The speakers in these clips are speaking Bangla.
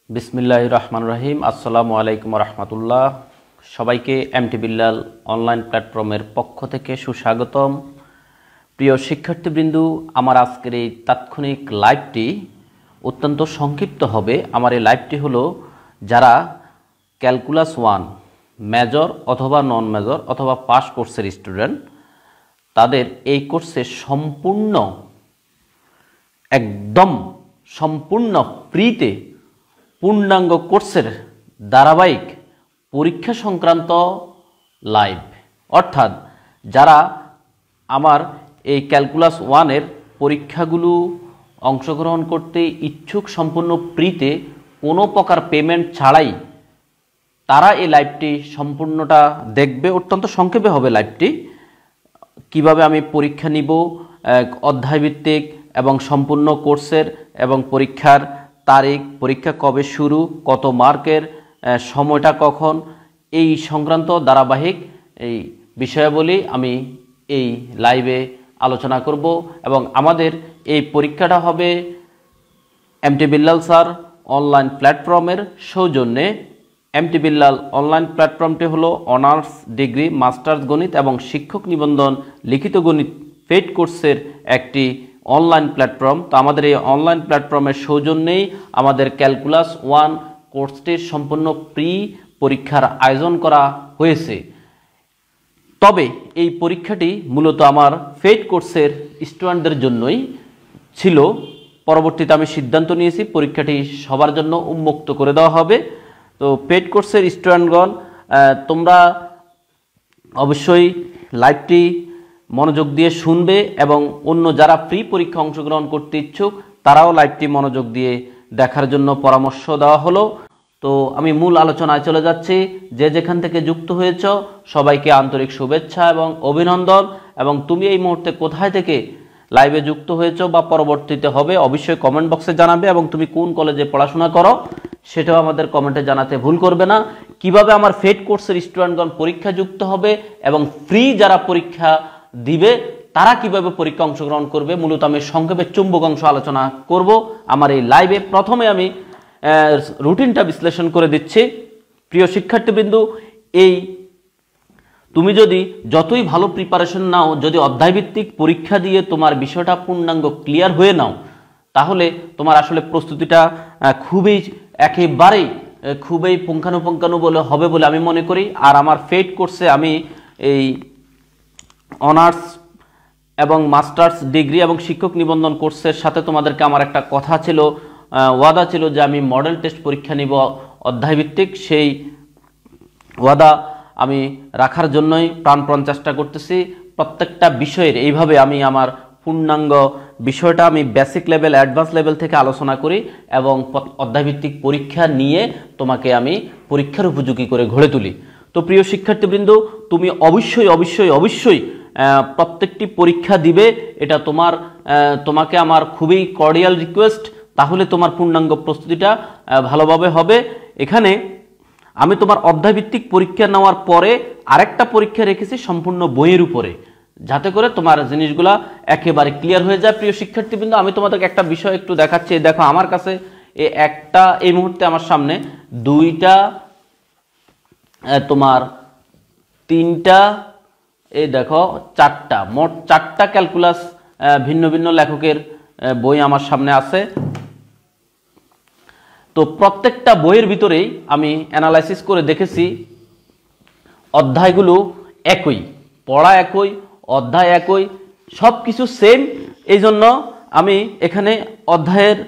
বিসমিল্লাহির রহমানির রহিম। আসসালামু আলাইকুম রহমতুল্লাহ। সবাইকে এমটি বিল্লাল অনলাইন প্ল্যাটফর্মের পক্ষ থেকে সুস্বাগতম। প্রিয় শিক্ষার্থীবৃন্দ, আমার আজকের এই তাৎক্ষণিক লাইভটি অত্যন্ত সংক্ষিপ্ত হবে। আমার এই লাইভটি হলো যারা ক্যালকুলাস 1 মেজর অথবা নন মেজর অথবা পাস কোর্সের স্টুডেন্ট, তাদের এই কোর্সে একদম সম্পূর্ণ ফ্রিতে পূর্ণাঙ্গ কোর্সের ধারাবাহিক পরীক্ষা সংক্রান্ত লাইভ, অর্থাৎ যারা আমার এই ক্যালকুলাস 1-এর পরীক্ষাগুলো অংশগ্রহণ করতে ইচ্ছুক সম্পূর্ণ ফ্রিতে কোনো প্রকার পেমেন্ট ছাড়াই, তারা এই লাইভটি সম্পূর্ণটা দেখবে। অত্যন্ত সংক্ষেপে হবে লাইভটি। কিভাবে আমি পরীক্ষা নিব, অধ্যায়ভিত্তিক এবং সম্পূর্ণ কোর্সের, এবং পরীক্ষার তারিখ, পরীক্ষা কবে শুরু, কত মার্কের, সময়টা কখন, এই সংক্রান্ত ধারাবাহিক এই বিষয়াবলী আমি এই লাইভে আলোচনা করব। এবং আমাদের এই পরীক্ষাটা হবে এমটি বিল্লাল স্যার অনলাইন প্ল্যাটফর্মের সৌজন্যে। এমটি বিল্লাল অনলাইন প্ল্যাটফর্মটি হলো অনার্স ডিগ্রি, মাস্টার্স গণিত এবং শিক্ষক নিবন্ধন লিখিত গণিত পেইড কোর্সের একটি অনলাইন প্ল্যাটফর্ম। তো আমাদের এই অনলাইন প্ল্যাটফর্মের সৌজন্যেই আমাদের ক্যালকুলাস 1 কোর্সটির সম্পূর্ণ প্রি পরীক্ষার আয়োজন করা হয়েছে। তবে এই পরীক্ষাটি মূলত আমার পেইড কোর্সের স্টুডেন্টদের জন্যই ছিল। পরবর্তীতে আমি সিদ্ধান্ত নিয়েছি পরীক্ষাটি সবার জন্য উন্মুক্ত করে দেওয়া হবে। তো পেইড কোর্সের স্টুডেন্টগণ, তোমরা অবশ্যই লাইভটি মনোযোগ দিয়ে শুনবে, এবং অন্য যারা ফ্রি পরীক্ষা অংশগ্রহণ করতে ইচ্ছুক তারাও লাইভটি মনোযোগ দিয়ে দেখার জন্য পরামর্শ দেওয়া হলো। তো আমি মূল আলোচনায় চলে যাচ্ছি। যে যেখান থেকে যুক্ত হয়েছ সবাইকে আন্তরিক শুভেচ্ছা এবং অভিনন্দন। এবং তুমি এই মুহূর্তে কোথায় থেকে লাইভে যুক্ত হয়েছ বা পরবর্তীতে হবে অবশ্যই কমেন্ট বক্সে জানাবে, এবং তুমি কোন কলেজে পড়াশোনা করো সেটাও আমাদের কমেন্টে জানাতে ভুল করবে না। কিভাবে আমার পেইড কোর্সের স্টুডেন্টগণ পরীক্ষা যুক্ত হবে এবং ফ্রি যারা পরীক্ষা দিবে তারা কিভাবে পরীক্ষা অংশগ্রহণ করবে, মূলত আমি সংক্ষেপে চুম্বক অংশ আলোচনা করব আমার এই লাইভে। প্রথমে আমি রুটিনটা বিশ্লেষণ করে দিচ্ছি। প্রিয় শিক্ষার্থীবৃন্দ, তুমি যদি যতই ভালো প্রিপারেশন নাও, যদি অধ্যায়ভিত্তিক পরীক্ষা দিয়ে তোমার বিষয়টা পূর্ণাঙ্গ ক্লিয়ার হয়ে নাও, তাহলে তোমার আসলে প্রস্তুতিটা খুবই পুঙ্খানুপুঙ্খানু বলে হবে বলে আমি মনে করি। আর আমার পেইড কোর্সে আমি এই অনার্স এবং মাস্টার্স ডিগ্রি এবং শিক্ষক নিবন্ধন কোর্সের সাথে তোমাদেরকে আমার একটা কথা ছিল, ওয়াদা ছিল যে আমি মডেল টেস্ট পরীক্ষা নিব অধ্যায়ভিত্তিক। সেই ওয়াদা আমি রাখার জন্যই প্রাণপণ চেষ্টা করতেছি। প্রত্যেকটা বিষয়ের এইভাবে আমি আমার পূর্ণাঙ্গ বিষয়টা আমি বেসিক লেভেল, অ্যাডভান্স লেভেল থেকে আলোচনা করি, এবং অধ্যায়ভিত্তিক পরীক্ষা নিয়ে তোমাকে আমি পরীক্ষার উপযোগী করে গড়ে তুলি। তো প্রিয় শিক্ষার্থীবৃন্দ, তুমি অবশ্যই প্রত্যেকটি পরীক্ষা দিবে, এটা তোমাকে আমার খুবই কর্ডিয়াল রিকোয়েস্ট। তাহলে তোমার পূর্ণাঙ্গ প্রস্তুতিটা ভালোভাবে হবে। এখানে আমি তোমার অধ্যায়ভিত্তিক পরীক্ষা নেওয়ার পরে আরেকটা পরীক্ষা রেখেছি সম্পূর্ণ বইয়ের উপরে, যাতে করে তোমার জিনিসগুলা একেবারে ক্লিয়ার হয়ে যায়। প্রিয় শিক্ষার্থীবৃন্দ, আমি তোমাদেরকে একটা বিষয় একটু দেখাচ্ছি। দেখো আমার কাছে এই মুহূর্তে আমার সামনে দুইটা, তোমার তিনটা, দেখো চারটা, মোট চারটা ক্যালকুলাস ভিন্ন ভিন্ন লেখকের বই আমার সামনে আছে। তো প্রত্যেকটা বইয়ের ভিতরেই আমি অ্যানালাইসিস করে দেখেছি অধ্যায়গুলো একই, পড়া একই, অধ্যায় একই, সব কিছু সেম। এই জন্য আমি এখানে অধ্যায়ের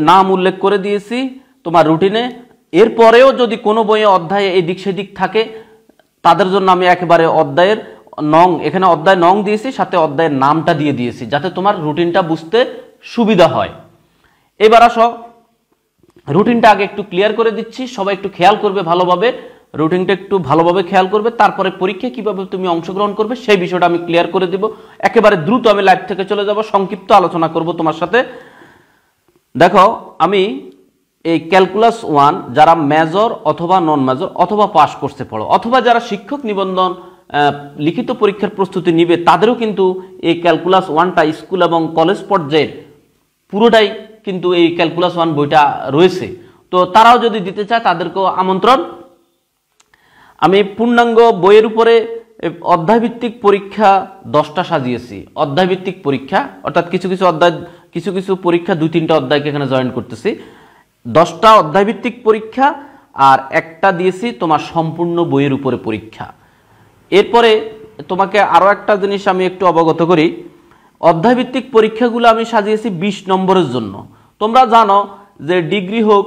নাম উল্লেখ করে দিয়েছি তোমার রুটিনে। এরপরেও যদি কোনো বইয়ে অধ্যায়ে এই দিক সেদিক থাকে, তাদের জন্য আমি একেবারে অধ্যায়ের নং, এখানে অধ্যায় নং দিয়েছি, সাথে অধ্যায়ের নামটা দিয়ে দিয়েছি, যাতে তোমার রুটিনটা বুঝতে সুবিধা হয়। এবার আসো, রুটিনটা আগে একটু ক্লিয়ার করে দিচ্ছি, সবাই একটু খেয়াল করবে ভালোভাবে, রুটিনটা একটু ভালোভাবে খেয়াল করবে। তারপরে পরীক্ষা কিভাবে তুমি অংশগ্রহণ করবে সেই বিষয়টা আমি ক্লিয়ার করে দিব। একেবারে দ্রুত আমি লাইভ থেকে চলে যাব, সংক্ষিপ্ত আলোচনা করব তোমার সাথে। দেখো, আমি এই ক্যালকুলাস 1 যারা মেজর অথবা নন মেজর অথবা পাস কোর্সে পড়ো, অথবা যারা শিক্ষক নিবন্ধন লিখিত পরীক্ষার প্রস্তুতি নিবে, তাদেরও কিন্তু এই ক্যালকুলাস 1টা স্কুল এবং কলেজ পর্যায়ের পুরোটাই কিন্তু এই ক্যালকুলাস 1 বইটা রয়েছে। তো তারাও যদি দিতে চায় তাদেরকেও আমন্ত্রণ। আমি পূর্ণাঙ্গ বইয়ের উপরে অধ্যায়ভিত্তিক পরীক্ষা 10টা সাজিয়েছি। অধ্যায়ভিত্তিক পরীক্ষা অর্থাৎ কিছু কিছু পরীক্ষা 2-3টা অধ্যায়কে এখানে জয়েন করতেছি। 10টা অধ্যায়ভিত্তিক পরীক্ষা আর একটা দিয়েছি তোমার সম্পূর্ণ বইয়ের উপরে পরীক্ষা। এরপরে তোমাকে আরও একটা জিনিস আমি একটু অবগত করি, অধ্যায়ভিত্তিক পরীক্ষাগুলো আমি সাজিয়েছি 20 নম্বরের জন্য। তোমরা জানো যে ডিগ্রি হোক,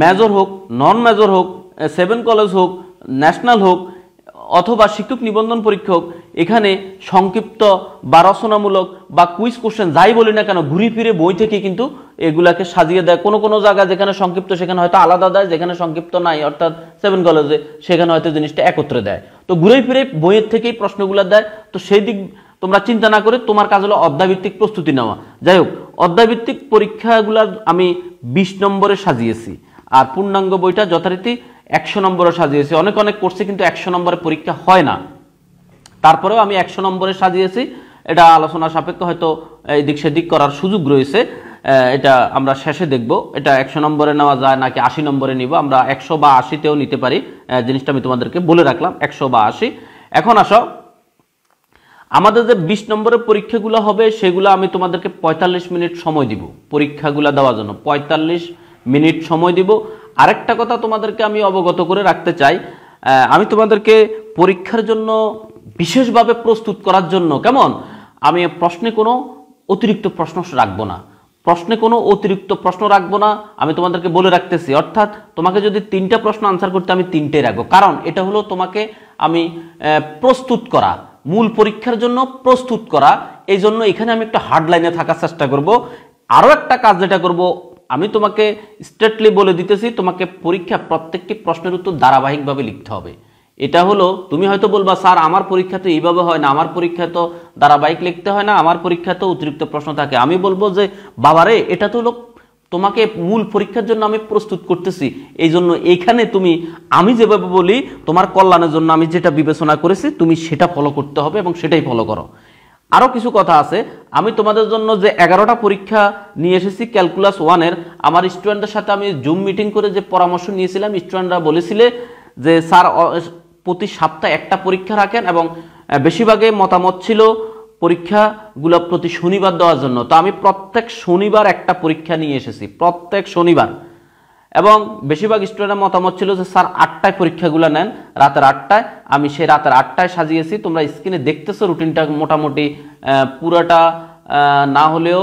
মেজর হোক, নন মেজর হোক, 7 কলেজ হোক, ন্যাশনাল হোক অথবা শিক্ষক নিবন্ধন পরীক্ষা হোক, এখানে সংক্ষিপ্ত বা রচনামূলক বা কুইজ কোশ্চেন যাই বলি না কেন ঘুরে ফিরে বই থেকে কিন্তু এগুলাকে সাজিয়ে দেয়। কোনো জায়গায় যেখানে সংক্ষিপ্ত সেখানে হয়তো আলাদা দেয়, যেখানে সংক্ষিপ্ত নাই অর্থাৎ 7 কলেজে সেখানে হয়তো জিনিসটা একত্রে দেয়। তো ঘুরে ফিরে বইয়ের থেকেই প্রশ্নগুলো দেয়। তো সেই দিক তোমরা চিন্তা না করে তোমার কাজ হলো অধ্যায়ভিত্তিক প্রস্তুতি নেওয়া। যাই হোক, অধ্যায়ভিত্তিক পরীক্ষাগুলো আমি 20 নম্বরে সাজিয়েছি আর পূর্ণাঙ্গ বইটা যথারীতি 100 নম্বরে সাজিয়েছি। অনেক কোর্সে কিন্তু 100 নম্বরের পরীক্ষা হয় না, তারপরেও আমি 100 নম্বরে সাজিয়েছি। এটা আলোচনা সাপেক্ষ হয়তো এদিক সেদিক করার সুযোগ রয়েছে, এটা আমরা শেষে দেখব এটা 100 নম্বরে নেওয়া যায় নাকি 80 নম্বরে নিব। আমরা 100 বা 80তেও নিতে পারি, জিনিসটা আমি তোমাদেরকে বলে রাখলাম 100 বা 80। এখন আসো, আমাদের যে 20 নম্বরের পরীক্ষাগুলো হবে সেগুলো আমি তোমাদেরকে 45 মিনিট সময় দিব পরীক্ষাগুলো দেওয়ার জন্য, 45 মিনিট সময় দিব। আরেকটা কথা তোমাদেরকে আমি অবগত করে রাখতে চাই, আমি তোমাদেরকে পরীক্ষার জন্য বিশেষভাবে প্রস্তুত করার জন্য কেমন আমি প্রশ্নে কোনো অতিরিক্ত প্রশ্ন রাখবো না, আমি তোমাদেরকে বলে রাখতেছি। অর্থাৎ তোমাকে যদি 3টা প্রশ্ন আনসার করতে আমি 3টেই রাখবো, কারণ এটা হলো তোমাকে আমি প্রস্তুত করা, মূল পরীক্ষার জন্য প্রস্তুত করা। এই জন্য এখানে আমি একটা হার্ড লাইনে থাকার চেষ্টা করব। আরও একটা কাজ যেটা করব, আমি তোমাকে স্ট্রেটলি বলে দিতেছি, তোমাকে পরীক্ষা প্রত্যেকটি প্রশ্নের উত্তর ধারাবাহিকভাবে লিখতে হবে। এটা হলো, তুমি হয়তো বলবা স্যার আমার পরীক্ষা তো এইভাবে হয় না, আমার পরীক্ষা তো ধারাবাহিক লিখতে হয় না, আমার পরীক্ষা তো অতিরিক্ত প্রশ্ন থাকে। আমি বলবো যে বাবারে, এটা তো হলো তোমাকে মূল পরীক্ষার জন্য আমি প্রস্তুত করতেছি। এই জন্য এইখানে তুমি আমি যেভাবে বলি তোমার কল্যাণের জন্য আমি যেটা বিবেচনা করেছি তুমি সেটা ফলো করতে হবে এবং সেটাই ফলো করো। আরও কিছু কথা আছে, আমি তোমাদের জন্য যে 11টা পরীক্ষা নিয়ে এসেছি ক্যালকুলাস 1-এর, আমার স্টুডেন্টদের সাথে আমি জুম মিটিং করে যে পরামর্শ নিয়েছিলাম, স্টুডেন্টরা বলেছিলে যে স্যার প্রতি সপ্তাহে একটা পরীক্ষা রাখেন, এবং বেশিরভাগে মতামত ছিল পরীক্ষাগুলো প্রতি শনিবার দেওয়ার জন্য। তো আমি প্রত্যেক শনিবার একটা পরীক্ষা নিয়ে এসেছি, প্রত্যেক শনিবার। এবং বেশিরভাগ স্টুডেন্টের মতামত ছিল যে স্যার 8টায় পরীক্ষাগুলো নেন, রাতের 8টায়। আমি সেই রাতের 8টায় সাজিয়েছি। তোমরা স্ক্রিনে দেখতেছো রুটিনটা মোটামুটি পুরোটা না হলেও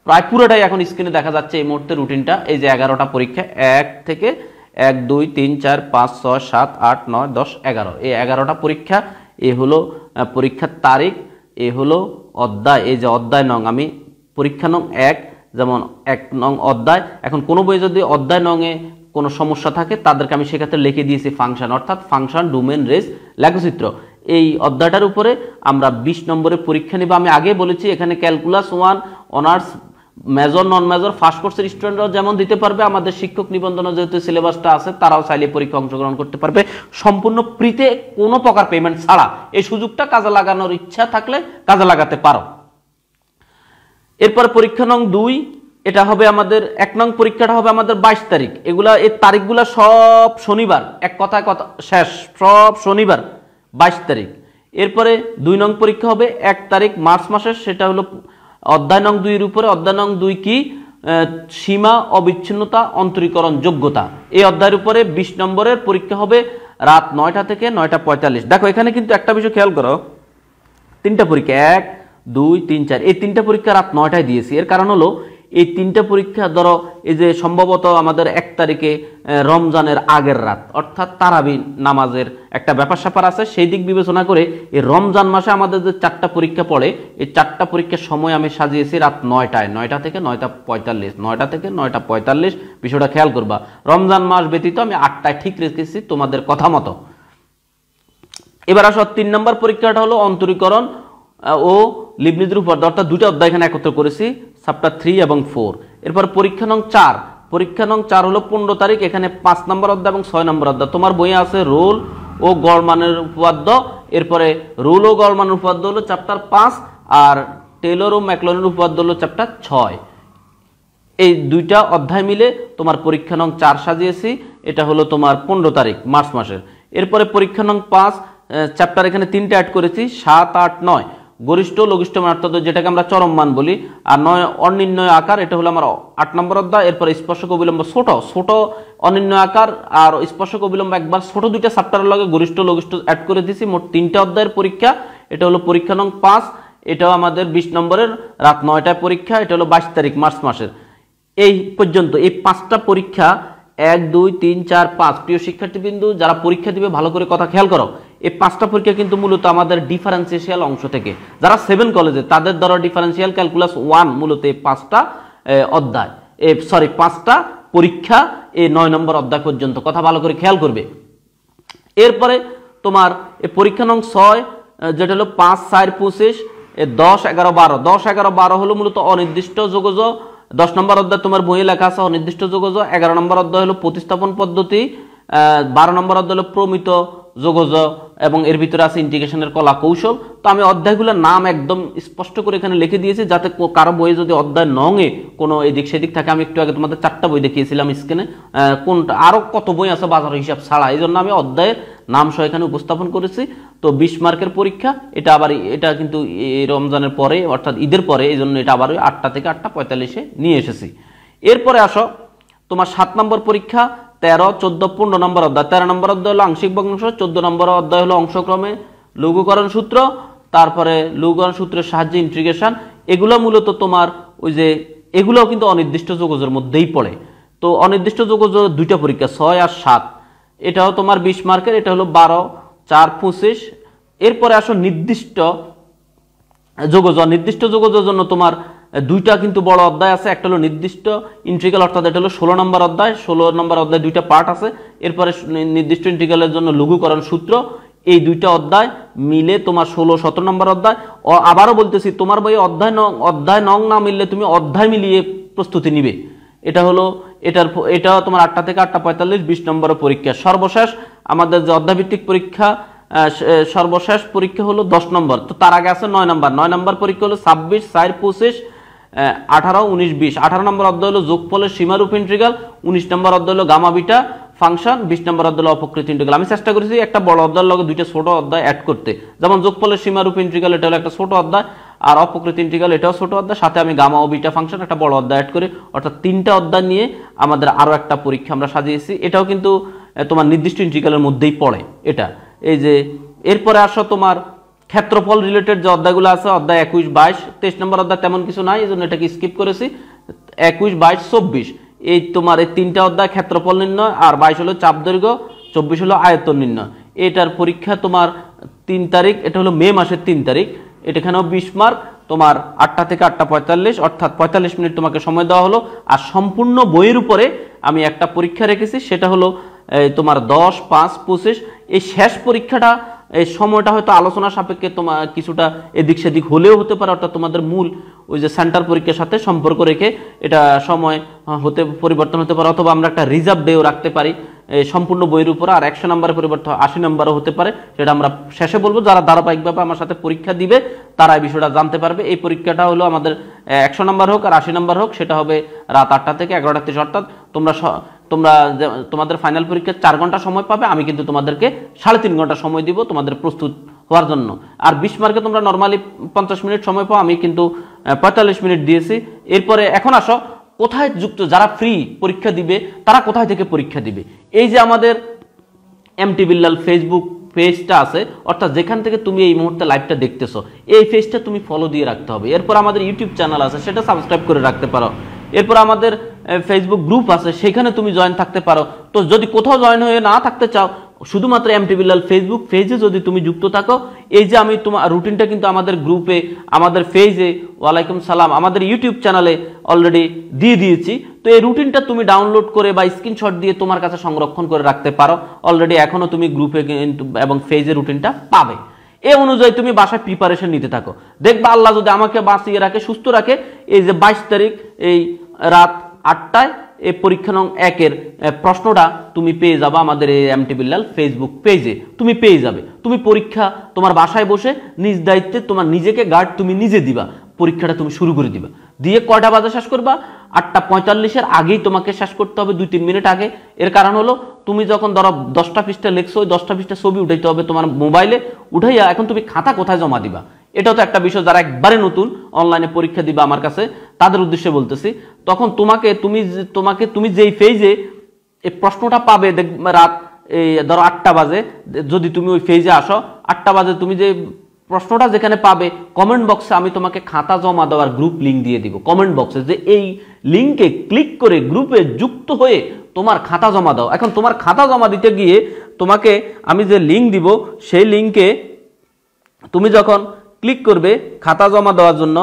প্রায় পুরোটাই এখন স্ক্রিনে দেখা যাচ্ছে এই মুহূর্তে রুটিনটা। এই যে 11টা পরীক্ষা, 1 থেকে 1, 2, 3, 4, 5, 6, 7, 8, 9, 10, 11, এই 11টা পরীক্ষা। এ হলো পরীক্ষার তারিখ, এ হলো অধ্যায়। এই যে অধ্যায় নং, আমি পরীক্ষা নং 1 যেমন 1 নং অধ্যায়। এখন কোনো বই যদি অধ্যায় নংয়ে কোনো সমস্যা থাকে তাদেরকে আমি সেক্ষেত্রে লিখে দিয়েছি ফাংশন, অর্থাৎ ফাংশন, ডোমেন, রেঞ্জ, লেখচিত্র। এই অধ্যায়টার উপরে আমরা 20 নম্বরের পরীক্ষা নিব। আমি আগে বলেছি এখানে ক্যালকুলাস 1 অনার্স, মেজর, নন মেজর, ফার্স্ট কোর্সের স্টুডেন্টরাও যেমন দিতে পারবে, আমাদের শিক্ষক নিবন্ধনে যেহেতু সিলেবাসটা আছে তারাও চাইলে পরীক্ষা অংশগ্রহণ করতে পারবে সম্পূর্ণ ফ্রিতে, কোনো প্রকার পেমেন্ট ছাড়া। এই সুযোগটা কাজে লাগানোর ইচ্ছা থাকলে কাজে লাগাতে পারো। এরপর পরীক্ষা নং 2, এটা হবে আমাদের 1 নং পরীক্ষাটা হবে আমাদের 22 তারিখ। এই তারিখগুলো সব শনিবার, এক কথায় কথা শেষ, সব শনিবার 22 তারিখ। এরপরে 2 নং পরীক্ষা হবে 1 তারিখ মার্চ মাসের, সেটা হলো অধ্যায় নং 2 এর উপরে। অধ্যায় নং 2 কি? সীমা, অবিচ্ছিন্নতা, অন্তরীকরণ, যোগ্যতা। এই অধ্যায়ের উপরে 20 নম্বরের পরীক্ষা হবে রাত 9টা থেকে 9টা 45। দেখো এখানে কিন্তু একটা বিষয় খেয়াল করো, 3টা পরীক্ষা 1, 2, 3, 4, এই 3টা পরীক্ষা রাত 9টায় দিয়েছি। এর কারণ হলো এই 3টা পরীক্ষা ধরো এই যে সম্ভবত আমাদের 1 তারিখে রমজানের আগের রাত, অর্থাৎ তারাবি নামাজের একটা ব্যাপার স্যাপার আছে, সেই দিক বিবেচনা করে এই রমজান মাসে আমাদের যে 4টা পরীক্ষা পড়ে, এই 4টা পরীক্ষার সময় আমি সাজিয়েছি রাত 9টায়, 9টা থেকে 9টা 45, 9টা থেকে 9টা 45। বিষয়টা খেয়াল করবা। রমজান মাস ব্যতীত আমি 8টায় ঠিক রেখেছি তোমাদের কথা মতো। এবার আসো 3 নম্বর পরীক্ষাটা হলো অন্তরীকরণ ও লিবনিজের উপর, অর্থাৎ 2টা অধ্যায় এখানে একত্র করেছি, চ্যাপ্টার 3 এবং 4। এরপর পরীক্ষা নং 4, পরীক্ষা নং 4 হলো 15 তারিখ। এখানে 5 নম্বর অধ্যায় এবং 6 নম্বর অধ্যায়। তোমার বইয়ে আছে রোল ও গড়মানের উপপাদ্য। এরপরে রোল ও গড়মানের উপপাদ্য হলো চ্যাপ্টার 5, আর টেলর ও ম্যাকলনের উপপাদ্য হলো চ্যাপ্টার 6। এই দুইটা অধ্যায় মিলে তোমার পরীক্ষা নং 4 সাজিয়েছি, এটা হলো তোমার 15 তারিখ মার্চ মাসের। এরপরে পরীক্ষা নং 5 চ্যাপ্টার এখানে 3টা অ্যাড করেছি, 7, 8, 9 গরিষ্ঠ লঘিষ্ঠ মানার্থ যেটাকে আমরা চরম মান বলি, আর 9 অনির্ণয় আকার, এটা হলো আমার 8 নম্বর অধ্যায়। এরপরে স্পর্শক অবিলম্ব ছোট অনির্ণয় আকার আর স্পর্শক অবিলম্ব একবার ছোট দুইটা চ্যাপ্টারের লগে গরিষ্ঠ লঘিষ্ঠ অ্যাড করে দিয়েছি। মোট 3টা অধ্যায়ের পরীক্ষা। এটা হলো পরীক্ষা নং 5, এটাও আমাদের 20 নম্বরের, রাত 9টায় পরীক্ষা। এটা হলো 22 তারিখ মার্চ মাসের। এই পর্যন্ত এই 5টা পরীক্ষা 1, 2, 3, 4, 5 প্রিয় শিক্ষার্থীবৃন্দ যারা পরীক্ষা দিবে ভালো করে কথা খেয়াল করো। এই 5টা পরীক্ষা কিন্তু মূলত আমাদের ডিফারেন্সিয়াল অংশ থেকে, যারা 7 কলেজে তাদের দ্বারা ডিফারেন্সিয়াল ক্যালকুলাস 1 মূলত এই 5টা অধ্যায়, 5টা পরীক্ষা এই 9 নম্বর অধ্যায় পর্যন্ত, কথা ভালো করে খেয়াল করবে। এরপরে তোমার এই পরীক্ষা নং 6 যেটা হলো 5, 4, 25, 10, 11, 12 10, 11, 12 হলো মূলত অনির্দিষ্ট যোগজ। 10 নম্বর অধ্যায় তোমার বইয়ে লেখা আছে অনির্দিষ্ট যোগজ। 11 নম্বর অধ্যায় হলো প্রতিস্থাপন পদ্ধতি। 12 নম্বর অধ্যায় হলো প্রমিত যোগজ এবং এর ভিতরে আছে ইন্টিগ্রেশনের কলা কৌশল। তো আমি অধ্যায়গুলোর নাম একদম স্পষ্ট করে এখানে লিখে দিয়েছি, যাতে কারো বইয়ে যদি অধ্যায় নঙে কোনো এদিক সেদিক থাকে। আমি একটু আগে তোমাদের 4টা বই দেখিয়েছিলাম স্ক্রিনে, কোনটা আরও কত বই আছে বাজার হিসাব ছাড়া, এই জন্য আমি অধ্যায়ের নাম সহ এখানে উপস্থাপন করেছি। তো 20 মার্কের পরীক্ষা, এটা আবার এটা কিন্তু এই রমজানের পরে অর্থাৎ ঈদের পরে, এই জন্য এটা আবার 8টা থেকে 8:45 নিয়ে এসেছি। এরপরে আসো তোমার 7 নম্বর পরীক্ষা 13, 14, 15 নম্বর অধ্যায়। 13 নম্বর অধ্যায় হলো আংশিক ভগ্নাংশ, 14 নম্বর অধ্যায় হলো অংশক্রমে লঘুকরণ সূত্র, তারপরে লঘুকরণ সূত্রের সাহায্যে ইন্টিগ্রেশন। এগুলো মূলত তোমার ওই যে এগুলোও কিন্তু অনির্দিষ্ট যোগজের মধ্যেই পড়ে। তো অনির্দিষ্ট যোগজ 2টা পরীক্ষা 6 আর 7, এটাও তোমার 20 মার্কের। এটা হলো 12, 4, 25। এরপরে আসো নির্দিষ্ট যোগজ। নির্দিষ্ট যোগজের জন্য তোমার 2টা কিন্তু বড় অধ্যায় আছে। একটা হলো নির্দিষ্ট ইন্টিগ্রাল, অর্থাৎ এটা হলো 16 নম্বর অধ্যায়। 16 নম্বর অধ্যায় 2টা পার্ট আছে। এরপরে নির্দিষ্ট ইন্টিগ্রালের জন্য লঘুকরণ সূত্র, এই 2টা অধ্যায় মিলে তোমার 16, 17 নম্বর অধ্যায়। আবারও বলতেছি, তোমার বইয়ে অধ্যায় নং না মিললে তুমি অধ্যায় মিলিয়ে প্রস্তুতি নিবে। এটা হলো এটা তোমার 8টা থেকে 8:45 20 নম্বরের পরীক্ষা। সর্বশেষ আমাদের যে অধ্যায়ভিত্তিক পরীক্ষা, সর্বশেষ পরীক্ষা হলো 10 নম্বর। তো তার আগে আছে 9 নম্বর। 9 নম্বর পরীক্ষা হলো 26, 4, 25, 18, 19, 20। 18 নম্বর অধ্যায় হলো যোগফলের সীমারূপ ইন্টিগ্রাল। 19 নম্বর অধ্যায় হলো গামা বিটা ফাংশন। 20 নম্বর অধ্যায় হলো অপকৃত ইন্টিগ্রাল। আমি চেষ্টা করেছি একটা বড় অধ্যায়ের লগে 2টা ছোট অধ্যায় অ্যাড করতে, যেমন যোগফলের সীমারূপ ইন্টিগ্রাল এটা হলো একটা ছোট অধ্যায়, আর অপকৃত ইন্টিগ্রাল এটাও ছোট অধ্যায়, সাথে আমি গামা ও বিটা ফাংশন একটা বড় অধ্যায় অ্যাড করি। অর্থাৎ 3টা অধ্যায় নিয়ে আমাদের আরও একটা পরীক্ষা আমরা সাজিয়েছি। এটাও কিন্তু তোমার নির্দিষ্ট ইন্টিগ্রালের মধ্যেই পড়ে এটা। এই যে এরপরে আসো তোমার ক্ষেত্রফল রিলেটেড যে অধ্যায়গুলো আছে, অধ্যায় 21, 22, 23 নম্বর অধ্যায় তেমন কিছু নাই, এই জন্য এটাকে স্কিপ করেছি। 21, 22, 24 এই তোমার এই 3টা অধ্যায় ক্ষেত্রফল নির্ণয়, আর 22 হলো চাপ দৈর্ঘ্য, 24 হলো আয়তন নির্ণয়। এটার পরীক্ষা তোমার 3 তারিখ, এটা হলো মে মাসের 3 তারিখ। এটাখানেও 20 মার্ক, তোমার 8টা থেকে 8:45, অর্থাৎ 45 মিনিট তোমাকে সময় দেওয়া হলো। আর সম্পূর্ণ বইয়ের উপরে আমি একটা পরীক্ষা রেখেছি, সেটা হলো তোমার 10, 5, 25। এই শেষ পরীক্ষাটা, এই সময়টা হয়তো আলোচনা সাপেক্ষে তোমার কিছুটা এদিক সেদিক হলেও হতে পারে, অর্থাৎ তোমাদের মূল ওই যে সেন্টার পরীক্ষার সাথে সম্পর্ক রেখে এটা সময় পরিবর্তন হতে পারে, অথবা আমরা একটা রিজার্ভ ডেও রাখতে পারি সম্পূর্ণ বইয়ের উপর, আর 100 নম্বরের পরিবর্তন 80 নম্বরও হতে পারে। সেটা আমরা শেষে বলবো। যারা ধারাবাহিকভাবে আমার সাথে পরীক্ষা দিবে তারা এই বিষয়টা জানতে পারবে। এই পরীক্ষাটা হলো আমাদের 100 নম্বর হোক আর 80 নম্বর হোক, সেটা হবে রাত 8টা থেকে 11:30। অর্থাৎ তোমাদের ফাইনাল পরীক্ষার 4 ঘন্টা সময় পাবে, আমি কিন্তু তোমাদেরকে 3.5 ঘন্টা সময় দিব তোমাদের প্রস্তুত হওয়ার জন্য। আর 20 মার্কে তোমরা নর্মালি 50 মিনিট সময় পাও, আমি কিন্তু 45 মিনিট দিয়েছি। এরপরে এখন আসো কোথায় যুক্ত, যারা ফ্রি পরীক্ষা দিবে তারা কোথায় থেকে পরীক্ষা দিবে। এই যে আমাদের এমটি বিল্লাল ফেসবুক পেজটা আছে, অর্থাৎ যেখান থেকে তুমি এই মুহূর্তে লাইভটা দেখতেছো, এই পেজটা তুমি ফলো দিয়ে রাখতে হবে। এরপর আমাদের ইউটিউব চ্যানেল আছে, সেটা সাবস্ক্রাইব করে রাখতে পারো। এরপর আমাদের ফেসবুক গ্রুপ আছে, সেখানে তুমি জয়েন থাকতে পারো। তো যদি কোথাও জয়েন হয়ে না থাকতে চাও, শুধুমাত্র এমটি বিল্লাল ফেসবুক পেজে যদি তুমি যুক্ত থাকো, এই যে আমি তোমার রুটিনটা কিন্তু আমাদের গ্রুপে, আমাদের পেজে, ওয়ালাইকুম সালাম, আমাদের ইউটিউব চ্যানেলে অলরেডি দিয়ে দিয়েছি। তো এই রুটিনটা তুমি ডাউনলোড করে বা স্ক্রিনশট দিয়ে তোমার কাছে সংরক্ষণ করে রাখতে পারো। অলরেডি এখনো তুমি গ্রুপে এবং পেজে রুটিনটা পাবে। এই অনুযায়ী তুমি বাসায় প্রিপারেশন নিতে থাকো। দেখবা আল্লাহ যদি আমাকে বাঁচিয়ে রাখে, সুস্থ রাখে, এই যে 22 তারিখ এই রাত 8টায় এই পরীক্ষা নং 1-এর প্রশ্নটা তুমি পেয়ে যাবা আমাদের এই এমটি বিল্লাল ফেসবুক পেজে। তুমি পেয়ে যাবে। তুমি পরীক্ষা তোমার বাসায় বসে নিজ দায়িত্বে তোমার নিজেকে গার্ড তুমি নিজে দিবা, পরীক্ষাটা তুমি শুরু করে দিবা। দিয়ে কয়টা বাজে শেষ করবা? 8:45-এর আগেই তোমাকে শেষ করতে হবে, 2-3 মিনিট আগে। এর কারণ হলো তুমি যখন ধরো 10টা পৃষ্ঠা লিখছো, ওই 10টা পৃষ্ঠা ছবি উঠাইতে হবে তোমার মোবাইলে, উঠাইয়া এখন তুমি খাতা কোথায় জমা দিবা, এটাও তো একটা বিষয়। যারা একবারে নতুন অনলাইনে পরীক্ষা দিবা আমার কাছে, তাদের উদ্দেশ্যে বলতেছি। তখন তুমি যেই ফেজে এই প্রশ্নটা পাবে, রাত এই ধরো 8টা বাজে, যদি তুমি ওই ফেজে আসো 8টা বাজে, তুমি যে প্রশ্নটা যেখানে পাবে, কমেন্ট বক্সে আমি তোমাকে খাতা জমা দেওয়ার গ্রুপ লিঙ্ক দিয়ে দিব। কমেন্ট বক্সে যে এই লিঙ্কে ক্লিক করে গ্রুপে যুক্ত হয়ে তোমার খাতা জমা দাও। এখন তোমার খাতা জমা দিতে গিয়ে তোমাকে আমি যে লিঙ্ক দিব, সেই লিঙ্কে তুমি যখন ক্লিক করবে খাতা জমা দেওয়ার জন্য,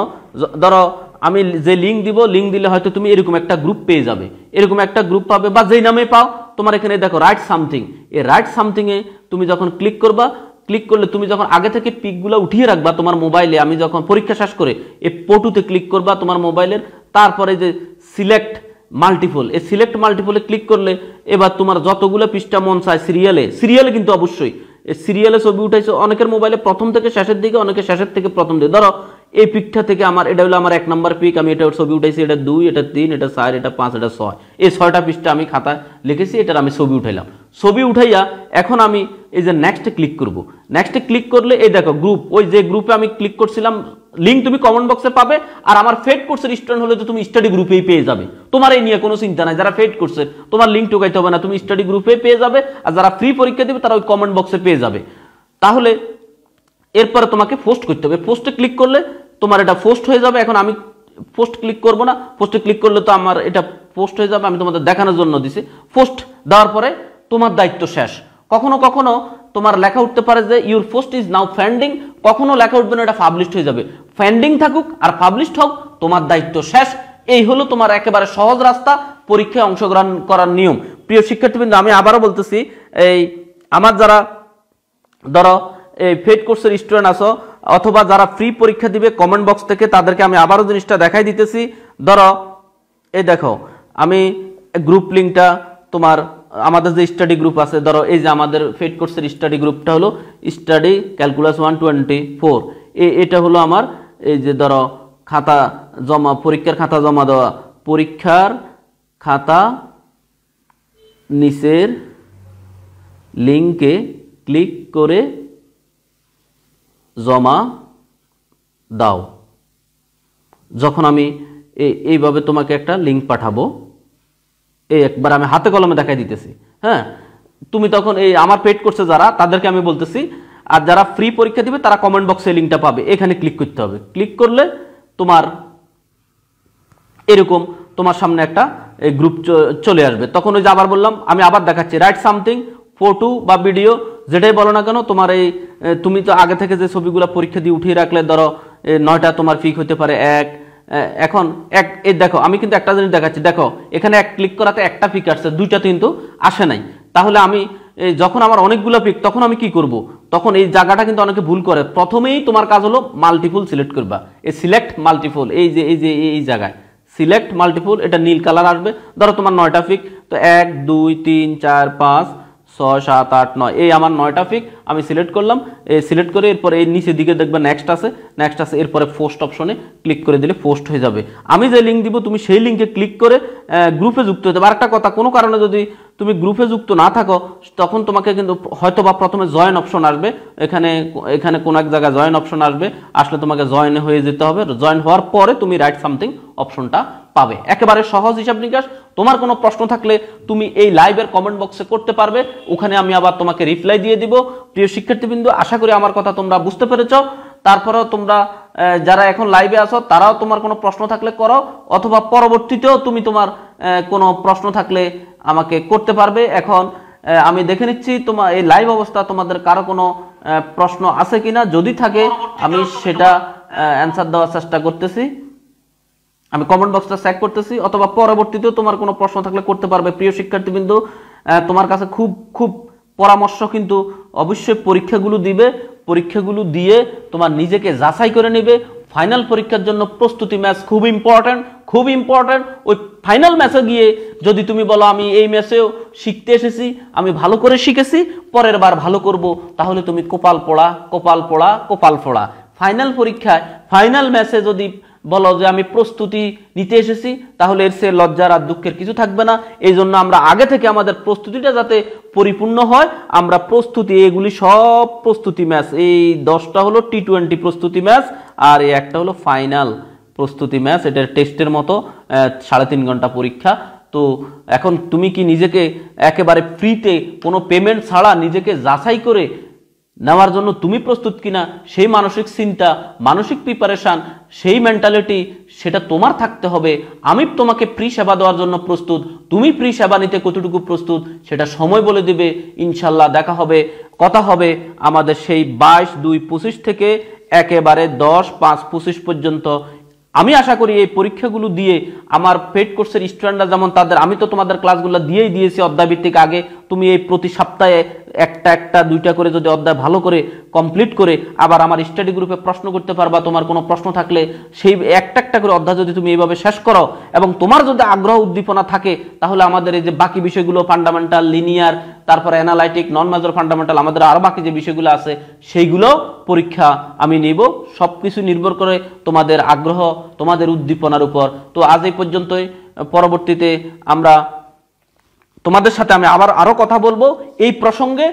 ধরো আমি যে লিঙ্ক দিব, লিঙ্ক দিলে হয়তো তুমি এরকম একটা গ্রুপ পেয়ে যাবে, এরকম একটা গ্রুপ পাবে, বা যেই নামে পাও, তোমার এখানে দেখো রাইট সামথিং, এই রাইট সামথিংয়ে তুমি যখন ক্লিক করবা, ক্লিক করলে তুমি যখন আগে থেকে পিকগুলো উঠিয়ে রাখবা তোমার মোবাইলে, আমি যখন পরীক্ষা শেষ করে এই পটুতে ক্লিক করবা তোমার মোবাইলের, তারপরে যে সিলেক্ট মাল্টিপল, এই সিলেক্ট মাল্টিপলে ক্লিক করলে এবার তোমার যতগুলো পৃষ্ঠা মন চায় সিরিয়ালে কিন্তু অবশ্যই এই সিরিয়ালে ছবি উঠাইছো, অনেকের মোবাইলে প্রথম থেকে শেষের দিকে, অনেকের শেষের থেকে প্রথম দিকে। ধরো এই পিকটা থেকে আমার এটা হলো আমার 1 নম্বর পিক, আমি এটা ছবি উঠাইছি, এটা 2, এটা 3, এটা 4, এটা 5, এটা 6, এই 6টা পৃষ্ঠা আমি খাতায় লিখেছি, এটার আমি ছবি উঠাইলাম। ছবি উঠাইয়া এখন আমি এই যে নেক্সটে ক্লিক করব, নেক্সটে ক্লিক করলে এই দেখো গ্রুপ, ওই যে গ্রুপে আমি ক্লিক করছিলাম, লিঙ্ক তুমি কমেন্ট বক্সে পাবে। আর আমার ফেড কোর্সের স্টুডেন্ট হলে তো তুমি স্টাডি গ্রুপেই পেয়ে যাবে, তোমার এই নিয়ে কোনো চিন্তা নাই। যারা ফেড কোর্সে, তোমার লিঙ্ক ঢোকাইতে হবে না, তুমি স্টাডি গ্রুপে পেয়ে যাবে। আর যারা ফ্রি পরীক্ষা দিবে তারা ওই কমেন্ট বক্সে পেয়ে যাবে। তাহলে এরপরে তোমাকে পোস্ট করতে হবে, পোস্টে ক্লিক করলে তোমার এটা পোস্ট হয়ে যাবে। এখন আমি পোস্ট ক্লিক করব না, পোস্টে ক্লিক করলে তো আমার এটা পোস্ট হয়ে যাবে, আমি তোমাদের দেখানোর জন্য দিছি। পোস্ট দেওয়ার পরে তোমার দায়িত্ব শেষ। কখনো কখনো তোমার লেখা উঠতে পারে যে your post is now pending, কখনো লেখা উঠবে না এটা পাবলিশড হয়ে যাবে। পেন্ডিং থাকুক আর পাবলিশড হোক, তোমার দায়িত্ব শেষ। এই হলো তোমার একেবারে সহজ রাস্তা পরীক্ষায় অংশগ্রহণ করার নিয়ম। প্রিয় শিক্ষার্থীবৃন্দ, আমি আবারও বলতেছি, এই আমার যারা ধরো এই ফেড কোর্সের স্টুডেন্ট আছো, অথবা যারা ফ্রি পরীক্ষা দিবে কমেন্ট বক্স থেকে, তাদেরকে আমি আবারও জিনিসটা দেখাই দিতেছি। ধরো এই দেখো, আমি গ্রুপ লিঙ্কটা তোমার আমাদের যে স্টাডি গ্রুপ আছে, ধরো এই যে আমাদের ফেড কোর্সের স্টাডি গ্রুপটা হলো স্টাডি ক্যালকুলাস 124, এটা হলো আমার এই যে ধরো খাতা জমা, পরীক্ষার খাতা জমা দেওয়া, পরীক্ষার খাতা নিচের লিঙ্কে ক্লিক করে জমা দাও। যখন আমি এইভাবে তোমাকে একটা লিঙ্ক পাঠাবো, এই একবার আমি হাতে কলমে দেখাই দিতেছি, হ্যাঁ, তুমি তখন এই আমার পেড কোর্সে যারা, তাদেরকে আমি বলতেছি, আর যারা ফ্রি পরীক্ষা দিবে তারা কমেন্ট বক্সে লিঙ্কটা পাবে, এখানে ক্লিক করতে হবে। ক্লিক করলে তোমার এরকম তোমার সামনে একটা গ্রুপ চলে আসবে। তখন ওই যে আবার বললাম, আমি আবার দেখাচ্ছি, রাইট সামথিং, ফটো বা ভিডিও যেটাই বলো না কেন, তোমার এই তুমি তো আগে থেকে যে ছবিগুলো পরীক্ষা দিয়ে উঠিয়ে রাখলে, ধরো 9টা তোমার পিক হতে পারে, এখন এই দেখো আমি কিন্তু একটা জিনিস দেখাচ্ছি, দেখো এখানে ক্লিক করাতে একটা পিক আসছে, 2টা কিন্তু আসে নাই। তাহলে আমি যখন আমার অনেকগুলো পিক, তখন আমি কি করব, তখন এই জায়গাটা কিন্তু অনেকে ভুল করে। প্রথমেই তোমার কাজ হলো মাল্টিপল সিলেক্ট করবা, এই সিলেক্ট মাল্টিপল, এই জায়গায় সিলেক্ট মাল্টিপল, এটা নীল কালার আসবে। ধরো তোমার 9টা পিক, তো 1 2 3 4 5 6 7 8 9, এই আমার 9টা পিক আমি সিলেক্ট করলাম। এই সিলেক্ট করে এরপরে এই নিচের দিকে দেখবে নেক্সট আছে, এরপরে পোস্ট অপশনে ক্লিক করে দিলে পোস্ট হয়ে যাবে। আমি যে লিঙ্ক দিব তুমি সেই লিঙ্কে ক্লিক করে গ্রুপে যুক্ত হতে হবে। আরেকটা কথা, কোনো কারণে যদি তুমি গ্রুপে যুক্ত না থাকো, তখন তোমাকে কিন্তু হয়তো বা প্রথমে জয়েন অপশন আসবে, এখানে কোন এক জায়গায় জয়েন অপশন আসবে, আসলে তোমাকে জয়েন হয়ে যেতে হবে। জয়েন হওয়ার পরে তুমি রাইট সামথিং অপশনটা পাবে। একেবারে সহজ হিসাব নিকাশ। তোমার কোনো প্রশ্ন থাকলে তুমি এই লাইভের কমেন্ট বক্সে করতে পারবে, ওখানে আমি আবার তোমাকে রিপ্লাই দিয়ে দিব। প্রিয় শিক্ষার্থীবৃন্দ, আশা করি আমার কথা তোমরা বুঝতে পেরেছো। তারপরেও তোমরা যারা এখন লাইভে আছো, তারাও তোমার কোনো প্রশ্ন থাকলে করো, অথবা পরবর্তীতেও তুমি তোমার কোনো প্রশ্ন থাকলে আমাকে করতে পারবে। এখন আমি দেখে নিচ্ছি তোমার এই লাইভ অবস্থা, তোমাদের কারো কোনো প্রশ্ন আছে কিনা। যদি থাকে আমি সেটা অ্যান্সার দেওয়ার চেষ্টা করতেছি, আমি কমেন্ট বক্সটা চেক করতেছি, অথবা পরবর্তীতেও তোমার কোনো প্রশ্ন থাকলে করতে পারবে। প্রিয় শিক্ষার্থীবৃন্দ, তোমার কাছে খুব পরামর্শ কিন্তু অবশ্যই পরীক্ষাগুলো দিবে, পরীক্ষাগুলো দিয়ে তোমার নিজেকে যাচাই করে নেবে। ফাইনাল পরীক্ষার জন্য প্রস্তুতি ম্যাচ খুব ইম্পর্টেন্ট। ওই ফাইনাল ম্যাচে গিয়ে যদি তুমি বলো আমি এই ম্যাচেও শিখতে এসেছি, আমি ভালো করে শিখেছি, পরের বার ভালো করব, তাহলে তুমি কপাল পোড়া। ফাইনাল পরীক্ষায় ফাইনাল ম্যাচে যদি বলো যে আমি প্রস্তুতি নিতে এসেছি, তাহলে এর চেয়ে লজ্জার আর দুঃখের কিছু থাকবে না। এই জন্য আমরা আগে থেকে আমাদের প্রস্তুতিটা যাতে পরিপূর্ণ হয়, আমরা প্রস্তুতি, এগুলি সব প্রস্তুতি ম্যাচ, এই 10টা হলো T20 প্রস্তুতি ম্যাচ, আর এই একটা হলো ফাইনাল প্রস্তুতি ম্যাচ। এটা টেস্টের মতো 3.5 ঘন্টা পরীক্ষা। তো এখন তুমি কি নিজেকে একেবারে ফ্রিতে কোনো পেমেন্ট ছাড়া নিজেকে যাচাই করে নেওয়ার জন্য তুমি প্রস্তুত কিনা, সেই মানসিক চিন্তা, মানসিক প্রিপারেশান, সেই মেন্টালিটি সেটা তোমার থাকতে হবে। আমি তোমাকে ফ্রি সেবা দেওয়ার জন্য প্রস্তুত, তুমি ফ্রি সেবা নিতে কতটুকু প্রস্তুত সেটা সময় বলে দিবে। ইনশাল্লাহ দেখা হবে, কথা হবে আমাদের সেই 22/2/25 থেকে একেবারে 10/5/25 পর্যন্ত। আমি আশা করি এই পরীক্ষাগুলো দিয়ে আমার পেড কোর্সের স্টুডেন্টরা যেমন তাদের, আমি তো তোমাদের ক্লাসগুলো দিয়েই দিয়েছি অধ্যায়ভিত্তিক আগে, তুমি এই প্রতি সপ্তাহে একটা 2টা করে যদি অধ্যায় ভালো করে কমপ্লিট করে আবার আমার স্টাডি গ্রুপে প্রশ্ন করতে পারবা। তোমার কোনো প্রশ্ন থাকলে সেই একটা করে অধ্যায় যদি তুমি এইভাবে শেষ করো এবং তোমার যদি আগ্রহ উদ্দীপনা থাকে, তাহলে আমাদের এই যে বাকি বিষয়গুলো ফান্ডামেন্টাল, লিনিয়ার, তারপরে অ্যানালাইটিক, নন মেজর ফান্ডামেন্টাল, আমাদের আরও বাকি যে বিষয়গুলো আছে সেইগুলো পরীক্ষা আমি নিব। সব কিছু নির্ভর করে তোমাদের আগ্রহ, তোমাদের উদ্দীপনার উপর। তো আজ এই পর্যন্তই, পরবর্তীতে আমরা তোমাদের সাথে আমি আবার আরো কথা বলবো এই প্রসঙ্গে।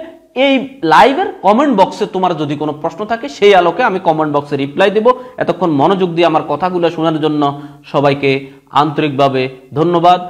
এই লাইভের কমেন্ট বক্সে তোমার যদি কোনো প্রশ্ন থাকে সেই আলোকে আমি কমেন্ট বক্সে রিপ্লাই দেব। এতক্ষণ মনোযোগ দিয়ে আমার কথাগুলো শোনার জন্য সবাইকে আন্তরিকভাবে ধন্যবাদ।